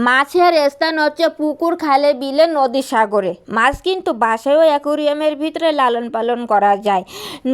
মাছের স্থান হচ্ছে পুকুর, খালে, বিলে, নদী, সাগরে। মাছ কিন্তু বাসায়ও অ্যাকুরিয়ামের ভিতরে লালন পালন করা যায়।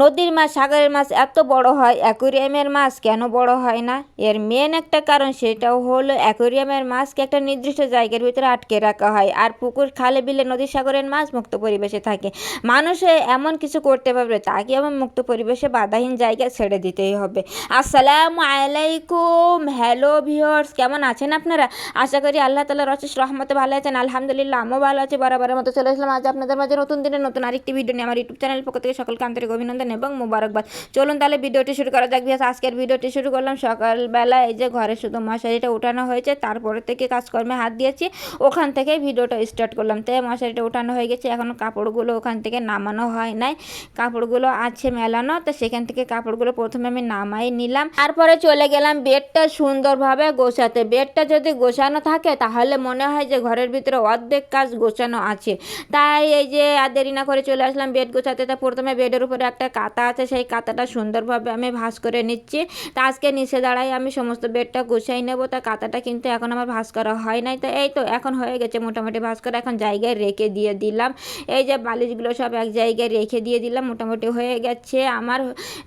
নদীর মাছ, সাগরের মাছ এত বড় হয়, অ্যাকুরিয়ামের মাছ কেন বড় হয় না? এর মেন একটা কারণ, সেটাও হলো অ্যাকুরিয়ামের মাছকে একটা নির্দিষ্ট জায়গার ভিতরে আটকে রাখা হয়, আর পুকুর, খালে, বিলে, নদী, সাগরের মাছ মুক্ত পরিবেশে থাকে। মানুষে এমন কিছু করতে পারবে, তাকে এমন মুক্ত পরিবেশে বাধাহীন জায়গায় ছেড়ে দিতেই হবে। আসসালামু আলাইকুম, হ্যালো ভিউয়ার্স, কেমন আছেন আপনারা? আশা করি আল্লাহ তাআলার অশেষ রহমতে ভালো আছেন। আলহামদুলিল্লাহ, আমিও ভালো আছি। বরাবরের মতো চলে আসলাম আজ আপনাদের মাঝে নতুন দিনে নতুন আরেকটি ভিডিও নিয়ে। আমার ইউটিউব চ্যানেলের পক্ষ থেকে সকলকে আন্তরিক অভিনন্দন এবং মোবারকবাদ। চলুন তাহলে ভিডিওটি শুরু করা যাক। আজকের ভিডিওটি শুরু করলাম সকালবেলা। এই যে ঘরে শুধু মশারিটা উঠানো হয়েছে, তারপরে থেকে কাজকর্মে হাত দিয়েছি, ওখান থেকেই ভিডিওটা স্টার্ট করলাম। তাই মশারিটা উঠানো হয়ে গেছে, এখন কাপড়গুলো ওখান থেকে নামানো হয় নাই, কাপড়গুলো আছে মেলানো, তো সেখান থেকে কাপড়গুলো প্রথমে আমি নামাই নিলাম। তারপরে চলে গেলাম বেডটা সুন্দরভাবে গোছাতে। বেডটা যদি গোছানো থাকে তাহলে মনে হয় যে ঘরের ভিতরে অর্ধেক কাজ গোছানো আছে। তাই এই যে আর দেরি না করে চলে আসলাম বেড গোছাতে। তা প্রথমে বেডের উপরে একটা কাঁথা আছে, সেই কাঁথাটা সুন্দরভাবে আমি ভাঁজ করে নিচ্ছি। তা আজকে নিচে দাঁড়াই আমি সমস্ত বেডটা গুছাই নেব। তা কাঁথাটা কিন্তু এখন আমার ভাঁজ করা হয় নাই, তো এই তো এখন হয়ে গেছে মোটামুটি ভাঁজ করা। এখন জায়গায় রেখে দিয়ে দিলাম। এই যে বালিশগুলো সব এক জায়গায় রেখে দিয়ে দিলাম, মোটামুটি হয়ে গেছে আমার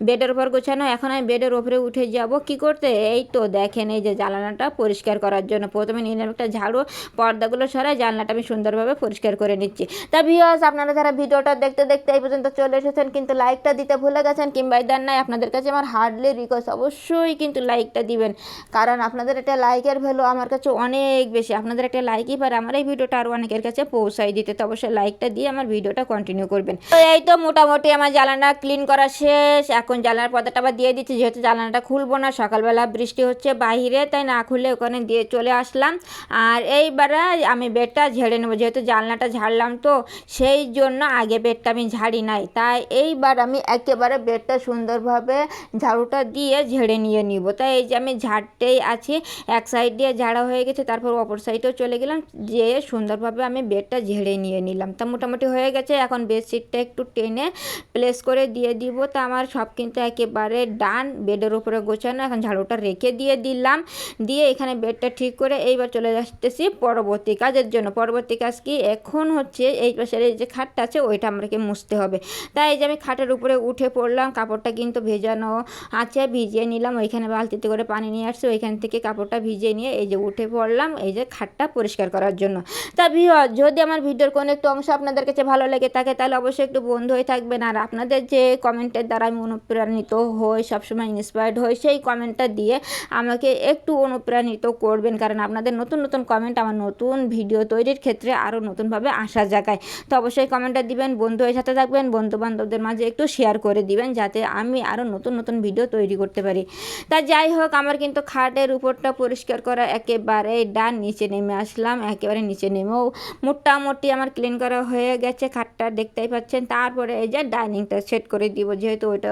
বেডের উপর গোছানো। এখন আমি বেডের উপরে উঠে যাব কি করতে, এই তো দেখেন এই যে জানালাটা পরিষ্কার করার জন্য প্রথমে নিলাম একটা ঝাড়ু, পর্দাগুলো সরাই জানলাটা আমি সুন্দরভাবে পরিষ্কার করে নিচ্ছি। তা ভিউয়ার্স, আপনারা যারা ভিডিওটা দেখতে দেখতে এই পর্যন্ত চলে এসেছেন কিন্তু লাইকটা দিতে ভুলে গেছেন কিংবা দেন নাই, আপনাদের কাছে আমার হার্ডলি রিকোয়েস্ট, অবশ্যই কিন্তু লাইকটা দিবেন, কারণ আপনাদের একটা লাইকের ভ্যালু আমার কাছে অনেক বেশি। আপনাদের একটা লাইকই পারে আমার এই ভিডিওটা আরও অনেকের কাছে পৌঁছাই দিতে। তো অবশ্যই লাইকটা দিয়ে আমার ভিডিওটা কন্টিনিউ করবেন। তো এই তো মোটামুটি আমার জানালাটা ক্লিন করা শেষ। এখন জানালার পর্দাটা আবার দিয়ে দিচ্ছি, যেহেতু জানালাটা খুলবো না, সকালবেলা বৃষ্টি হচ্ছে বাইরে, তাই না খুলে ওখানে দিয়ে চলে আসলাম। আর এইবারে আমি বেডটা ঝেড়ে নেবো, যেহেতু জানলাটা ঝাড়লাম তো সেই জন্য আগে বেডটা আমি ঝাড়ি নাই, তাই এইবার আমি একেবারে বেডটা সুন্দরভাবে ঝাড়ুটা দিয়ে ঝেড়ে নিয়ে নিব। তাই এই যে আমি ঝাড়তেই আছি, এক সাইড দিয়ে ঝাড়া হয়ে গেছে, তারপর অপর সাইডেও চলে গেলাম, যেয়ে সুন্দরভাবে আমি বেডটা ঝেড়ে নিয়ে নিলাম। তা মোটামুটি হয়ে গেছে। এখন বেডশিটটা একটু টেনে প্লেস করে দিয়ে দিব। তা আমার সব কিন্তু একেবারে ডান, বেডের উপরে গোছানো। এখন ঝাড়ুটা রেখে দিয়ে দিলাম, দিয়ে এখানে বেডটা ঠিক করে এইবার চলে আসতেছি পরবর্তী কাজের জন্য। পরবর্তী কাজ কি, এখন হচ্ছে এই পাশের এই যে খাটটা আছে ওইটা আমাকে মুছতে হবে। তাই এই যে আমি খাটের উপরে উঠে পড়লাম, কাপড়টা কিন্তু ভেজানো আছে, ভিজিয়ে নিলাম। ওইখানে বালতিতে করে পানি নিয়ে আসছি, ওইখান থেকে কাপড়টা ভিজিয়ে নিয়ে এই যে উঠে পড়লাম এই যে খাটটা পরিষ্কার করার জন্য। তা ভিউয়ার্স, যদি আমার ভিডিওর কোনো একটু অংশ আপনাদের কাছে ভালো লেগে থাকে তাহলে অবশ্যই একটু বন্ধু হয়ে থাকবেন। আর আপনাদের যে কমেন্টের দ্বারা আমি অনুপ্রাণিত হই, সবসময় ইন্সপায়ার্ড হই, সেই কমেন্টটা দিয়ে আমাকে একটু অনুপ্রাণিত করবেন, কারণ আপনাদের নতুন নতুন কমেন্ট আমার নতুন ভিডিও তৈরির ক্ষেত্রে আরও নতুনভাবে আশা জাগায়। তো অবশ্যই কমেন্টটা দিবেন, বন্ধু হয়ে সাথে থাকবেন, বন্ধু বান্ধবদের মাঝে একটু শেয়ার করে দিবেন, যাতে আমি আরও নতুন নতুন ভিডিও তৈরি করতে পারি। তা যাই হোক, আমার কিন্তু খাটের উপরটা পরিষ্কার করা একেবারে ডান। নিচে নেমে আসলাম, একেবারে নিচে নেমেও মোটামুটি আমার ক্লিন করা হয়ে গেছে খাটটা, দেখতেই পাচ্ছেন। তারপরে এই যে ডাইনিংটা সেট করে দিব, যেহেতু ওইটা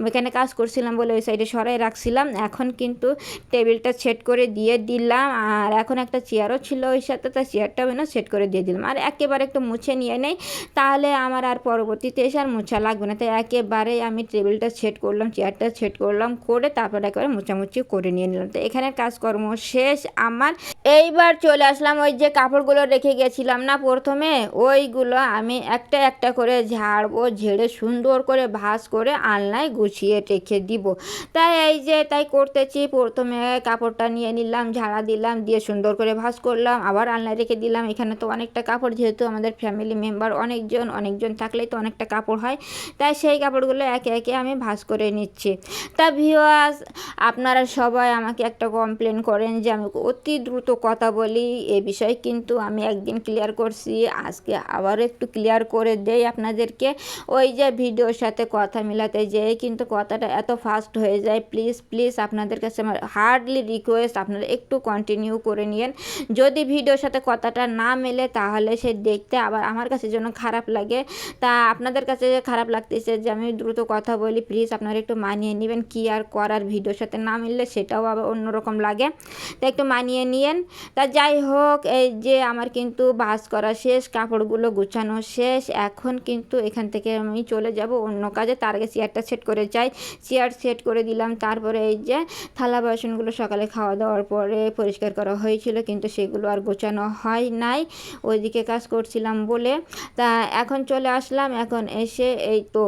এখানে কাজ করছিলাম বলে ওই সাইডে সরাই রাখছিলাম। এখন কিন্তু টেবিলটা সেট করে দিয়ে দিলাম, আর এখন একটা চেয়ারও ছিল ওই সাথে, তার চেয়ারটাও না সেট করে দিয়ে দিলাম। আর একেবারে একটু মুছে নিয়ে নেই, তাহলে আমার আর পরবর্তীতে এসে আর মোছা লাগবে না। তাই একেবারে আমি টেবিলটা সেট করলাম, চেয়ারটা সেট করলাম, করে তারপরে একেবারে মোছামুছি করে নিয়ে নিলাম। তো এখানে কাজকর্ম শেষ আমার। এইবার চলে আসলাম ওই যে কাপড়গুলো রেখে গেছিলাম না প্রথমে, ওইগুলো আমি একটা একটা করে ঝাড়বো, ঝেড়ে সুন্দর করে ভাঁজ করে আলনায় গুছিয়ে রেখে দিব। তাই এই যে তাই করতেছি, প্রথমে কাপড়টা নিয়ে নিলাম, ঝাড়া দিলাম, দিয়ে সুন্দর করে ভাঁজ করলাম, আবার আলনায় রেখে দিলাম। এখানে তো অনেকটা কাপড়, যেহেতু আমাদের ফ্যামিলি মেম্বার অনেকজন থাকলেই তো অনেকটা কাপড় হয়, তাই সেই কাপড়গুলো একে একে আমি ভাঁজ করে নিচ্ছি। তা ভিউয়ার্স, আপনারা সবাই আমাকে একটা কমপ্লেন করেন যে আমি অতি দ্রুত কথা বলি, এ বিষয়ে কিন্তু আমি একদিন ক্লিয়ার করছি, আজকে আবারও একটু ক্লিয়ার করে দেই আপনাদেরকে। ওই যে ভিডিওর সাথে কথা মিলাতে যেয়ে কিন্তু কথাটা এত ফাস্ট হয়ে যায়। প্লিজ প্লিজ আপনাদের কাছে আমার হার্ডলি রিকোয়েস্ট, আপনারা একটু কন্টিনিউ করে নিন। যদি ভিডিওর সাথে কথাটা না মেলে তাহলে সে দেখতে আবার আমার কাছে যেন খারাপ লাগে। তা আপনাদের কাছে খারাপ লাগতেছে যে আমি দ্রুত কথা বলি, প্লিজ আপনারা একটু মানিয়ে নেবেন। কি আর করার, ভিডিওর সাথে না মিললে সেটাও আবার অন্যরকম লাগে, তাই একটু মানিয়ে নিয়েন। তা যাই হোক, এই যে আমার কিন্তু ভাঁজ করা শেষ, কাপড়গুলো গুছানো শেষ। এখন কিন্তু এখান থেকে আমি চলে যাব অন্য কাজে। তার আগে চেয়ারটা সেট করে যাই। চেয়ার সেট করে দিলাম। তারপরে এই যে থালা বাসনগুলো সকালে খাওয়া দাওয়ার পরে পরিষ্কার করা হয়েছিল, কিন্তু সেগুলো আর গোছানো হয় নাই, ওইদিকে কাজ করছিলাম বলে। তা এখন চলে আসলাম। এখন এসে এই তো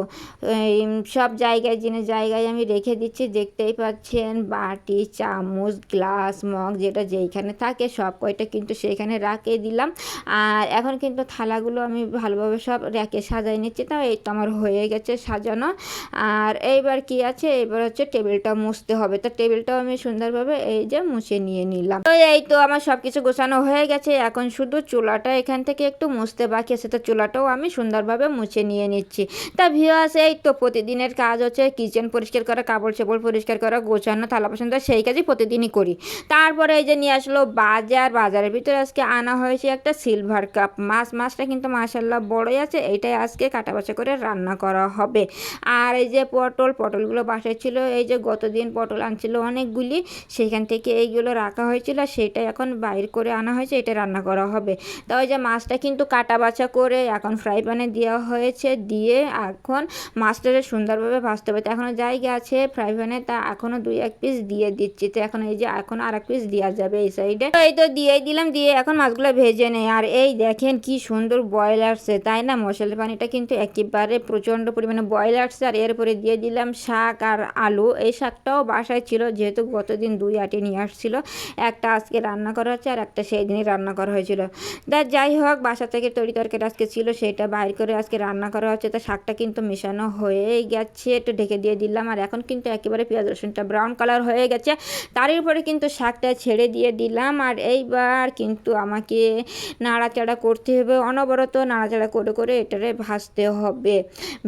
এই সব জায়গায় জায়গায় আমি রেখে দিচ্ছি। দেখতেই পাচ্ছেন বাটি, চামচ, গ্লাস, মগ যেটা যেইখানে থাকে সব কয়টা কিন্তু সেইখানে রাখে দিলাম। আর এখন কিন্তু থালাগুলো আমি ভালোভাবে সব র্যাকে সাজাই নিচ্ছি। তাও এই তো আমার হয়ে গেছে সাজানো। আর এইবার কি আছে, এবার হচ্ছে টেবিলটা মুছতে হবে। তো টেবিলটাও আমি সুন্দরভাবে এই যে মুছে নিয়ে নিলাম। তো এই তো আমার সব কিছু গোছানো হয়ে গেছে। এখন শুধু চুলাটা এখান থেকে একটু মুছতে বাকি আছে, তো চুলাটাও আমি সুন্দরভাবে মুছে নিয়ে নিচ্ছি। তা ভিউয়ার্স, এই তো প্রতিদিনের কাজ হচ্ছে কিচেন পরিষ্কার করা, কাপড় চোপড় পরিষ্কার করা, গোছানো, থালা বাসন, তো সেই কাজই প্রতিদিনই করি। তারপরে এই যে নিয়ে আসলো বাজারের ভিতরে আজকে আনা হয়েছে একটা সিলভার কাপ মাছটা কিন্তু মাশাল্লাহ বড়ই আছে। এইটাই আজকে কাটা বাছা করে রান্না করা হবে। আর এই যে পটলগুলো বাসায় ছিল, এই যে গতদিন পটল আনছিল অনেকগুলি, সেইখান থেকে এইগুলো রাখা হয়েছিল, সেটাই এখন বাইর করে আনা হয়েছে, এটা রান্না করা হবে। তা ওই যে মাছটা কিন্তু কাটা বাছা করে এখন ফ্রাই প্যানে দেওয়া হয়েছে, দিয়ে এখন মাছটাকে সুন্দরভাবে ভাজতে হবে। তো এখনও জায়গা আছে ফ্রাই প্যানে, তা এখনও 2-1 পিস দিয়ে দিচ্ছি। তো এখন এই যে এখন আর এক পিস দেওয়া যাবে এই সাইডে। তো এই তো দিয়েই দিলাম, দিয়ে এখন মাছগুলো ভেজে নেই। আর এই দেখেন কি সুন্দর বয়েল আসছে, তাই না? মশলা পানিটা কিন্তু একেবারে প্রচণ্ড পরিমাণে বয়েল আসছে। আর এরপরে দিয়ে দিলাম শাক আর আলু। এই শাকটাও বাসায় ছিল, যেহেতু গতদিন 2 আটি নিয়ে আসছিল। একটা আজকে রান্না করা হচ্ছে, আর একটা সেই দিনই রান্না করা হয়েছিল। যাই হোক, বাসা থেকে তরকারি আজকে ছিল, সেটা বাইর করে আজকে রান্না করা হচ্ছে। তো শাকটা কিন্তু মেশানো হয়েই গেছে, একটু ঢেকে দিয়ে দিলাম। আর এখন কিন্তু একেবারে পেঁয়াজ রসুনটা ব্রাউন কালার হয়ে গেছে। তার উপরে কিন্তু শাকটা ছেড়ে দিয়ে দিলাম। আর এইবার কিন্তু আমাকে নাড়াচাড়া করতে হবে, অনবরত নাড়াচাড়া করে করে এটারে ভাজতে হবে।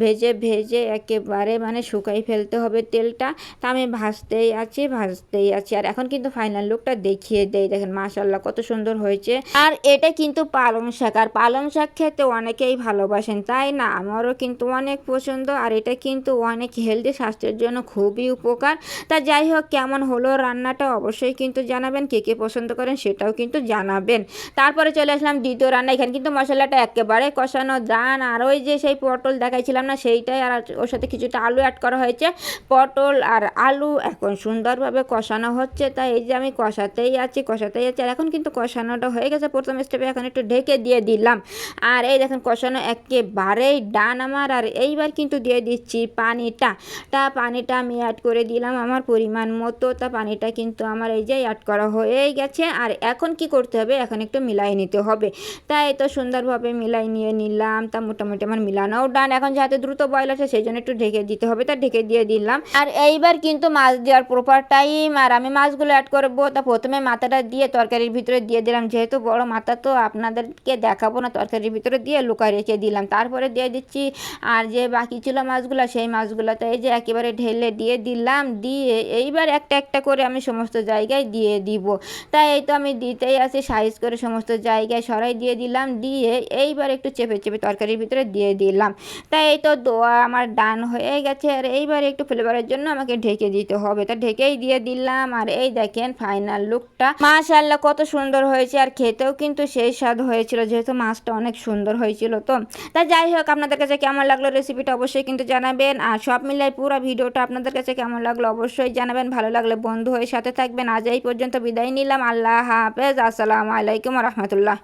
ভেজে একেবারে মানে শুকাই ফেলতে হবে তেলটা। তা আমি ভাজতেই আছি। আর এখন কিন্তু ফাইনাল লুকটা দেখিয়ে দেই। দেখেন মাশাল্লাহ কত সুন্দর হয়েছে। আর এটা কিন্তু পালং শাক, আর পালং শাক খেতে অনেকেই ভালোবাসেন, তাই না? আমারও কিন্তু অনেক পছন্দ। আর এটা কিন্তু অনেক হেলদি, স্বাস্থ্যের জন্য খুবই উপকার। তা যাই হোক, কেমন হলো রান্নাটা অবশ্যই কিন্তু জানাবেন। কে পছন্দ করেন সেটাও কিন্তু জানাবেন। তারপরে চলে আসলাম দ্বিতীয় রান্না। এখানে কিন্তু মশলাটা একেবারে কষানো দান। আর ওই যে সেই পটল দেখাইছিলাম না, সেইটাই। আর ওর সাথে কিছুটা আলু অ্যাড করা হয়েছে। পটল আর আলু এখন সুন্দরভাবে কষানো হচ্ছে। তাই এই যে আমি কষাতেই আছি। আর এখন কিন্তু কষানোটা হয়ে গেছে প্রথম স্টেপে। এখন একটু ঢেকে দিয়ে দিলাম। আর এই দেখেন কষানো একেবারেই ডান আমার। আর এইবার কিন্তু দিয়ে দিচ্ছি পানিটা আমি অ্যাড করে দিলাম আমার পরিমাণ মতো। তা পানিটা কিন্তু আমার এই যে অ্যাড করা হয়েই গেছে। আর এখন কি করতে হবে, এখন একটু মিলাই নিতে হবে। তাই তো সুন্দরভাবে মিলাই নিয়ে নিলাম। তা মোটামুটি আমার মিলানোও ডান। এখন যাতে দ্রুত বয়েল আছে সেই জন্য একটু ঢেকে দিতে হবে, তা ঢেকে দিয়ে দিলাম। আর এইবার কিন্তু মাছ দেওয়ার প্রপার টাইম। আর আমি মাছগুলো অ্যাড করবো। তা প্রথমে মাথাটা দিয়ে তরকারির ভিতরে দিয়ে দিলাম, যেহেতু বড় মাথা তো আপনাদেরকে দেখাবো না, তরকারির ভিতরে দিয়ে লুকায় রেখে দিলাম। তারপরে দিয়ে দিচ্ছি আর যে বাকি ছিল মাছগুলো, সেই মাছগুলো তো এই যে একেবারে ঢেলে দিয়ে দিলাম। দিয়ে এইবার একটা একটা করে আমি সমস্ত জায়গায় দিয়ে দিব। তাই এই তো আমি দিতেই আছি, সাইজ করে সমস্ত জায়গায় সরাই দিয়ে দিলাম। দিয়ে এইবার একটু চেপে তরকারির ভিতরে দিয়ে দিলাম। তাই এই তো দোয়া আমার ডান হয়ে গেছে। আর এইবার একটু ফ্লেভারের জন্য আমাকে ঢেকে দিতে হবে, তা ঢেকেই দিয়ে দিলাম। আর এই দেখেন ফাইনাল লুকটা মাশাআল্লাহ কত সুন্দর হয়েছে। আর খেতেও কিন্তু সেই স্বাদ হয়েছিল, যেহেতু মাছটা অনেক সুন্দর হয়েছিল। তো তা যাই হোক, আপনাদের কাছে কেমন লাগলো রেসিপিটা অবশ্যই কিন্তু জানাবেন। আর সব মিলাই পুরো ভিডিওটা আপনাদের কাছে কেমন লাগলো অবশ্যই জানাবেন। ভালো লাগলে বন্ধু হয়ে সাথে থাকবেন। আজ এই পর্যন্ত বিদায় নিলাম। আল্লাহ হাফেজ। আসসালামু আলাইকুম ওয়া রাহমাতুল্লাহ।